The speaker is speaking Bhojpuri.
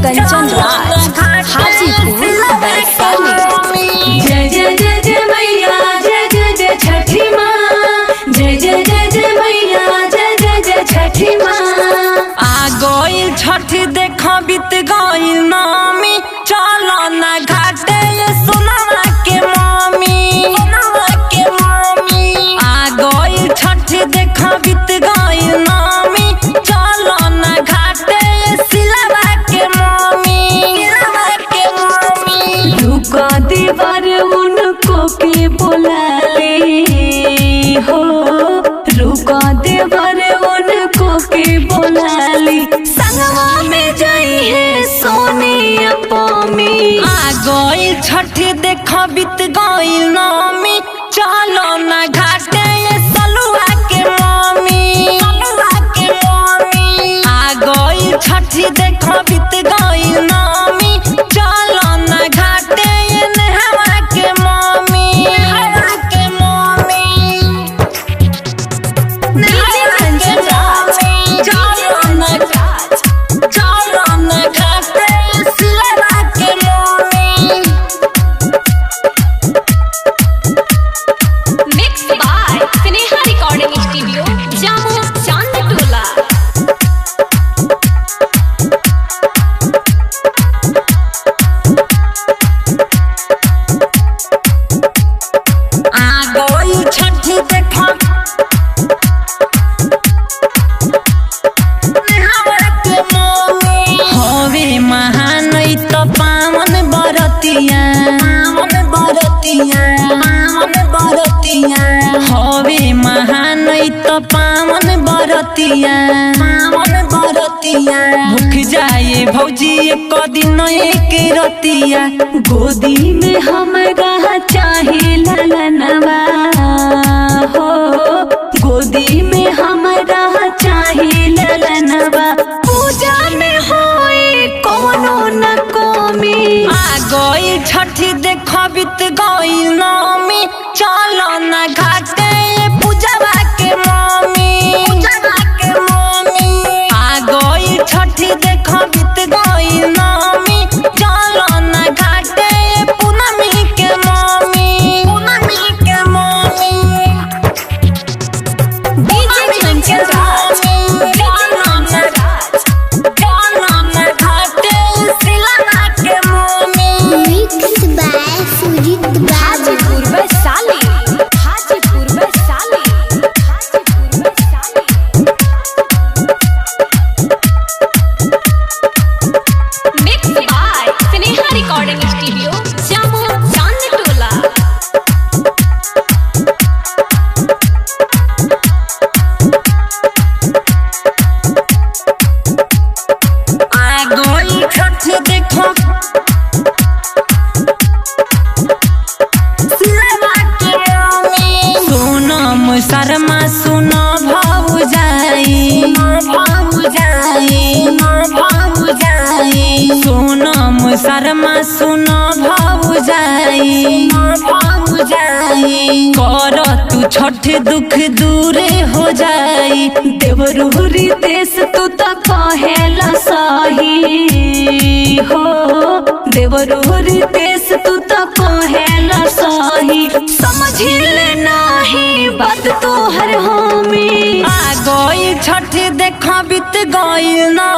कंचन राज हाजीपुर वैशाली। जय जय जय जय मैया जय जय जय छठी माँ। जय जय जय जय मैया जय जय जय छठी माँ। आ गइल छठी देखो बीत गइल नमी, चलो ना घाटे ये सोनावा के मम्मी, सोनावा के मम्मी। आ गइल छठी देखो बीत गइल नमी, चलो ना घाटे ये सिलावा के मम्मी, सिलावा के मम्मी। रुका देवर उनको के बोला ले हो, रुका देवर उनको के बोला ले। संगवा में जाई है सोनी अपमी। आ गइल छठी देखो बीत गइल नमी, चलो ना घाटे ये सलुआ के मम्मी, सलुआ के मम्मी। आ गइल छठी देखो बीत गइल नमी, चलो ना घाटे ये नेहवा के मम्मी, नेहवा के मम्मी। डीजे कंचन राज चलो ना घाटे ये सिलावा के mummy. Mix by Sneha recording studio Jamo Chandtola. आ गइल छठी देखो नेहवा के मम्मी। हवे महान त पावन बरतिया, पावन बरतिया, पावन बरतिया। हवे महान त पावन बरतिया, पावन बरतिया। भूख जाए भौजी एक दिन एक रतिया, गोदी में हमरा चाहे ललनवा हो, गोदी में हमरा चाहे ललनवा। पूजा में होए कोनो न कोमी। आ गइल छठी देखो बीत गइल नमी, चलो ना घाटे पूजवा के मम्मी, पूजवा के मम्मी। आ गइल छठी देखो बीत गइल नमी, चलो ना घाटे पूनमी के मम्मी, पूनमी के mummy. DJ Kanchan Raj Mixed by Sujit Hajipur Vaishali, Hajipur Vaishali, Hajipur Vaishali. Mix by Sneha recording studio Jamo Chandtola. आ गइल छठी देखो सिलावा के मम्मी। सोनम शर्मा सुनो भौजाई, भौजाई, भौजाई। सोनम शर्मा सुनो भौजाई, भौजाई। कर तू छठ दुख दूरे हो जाई, देवरूरी देश तू तो कहेला सही हो, देवरूरी देश तू तो कहेला सही। समझिले नाही बात तोहर होमी। आ गइल छठी देखो बीत गइल ना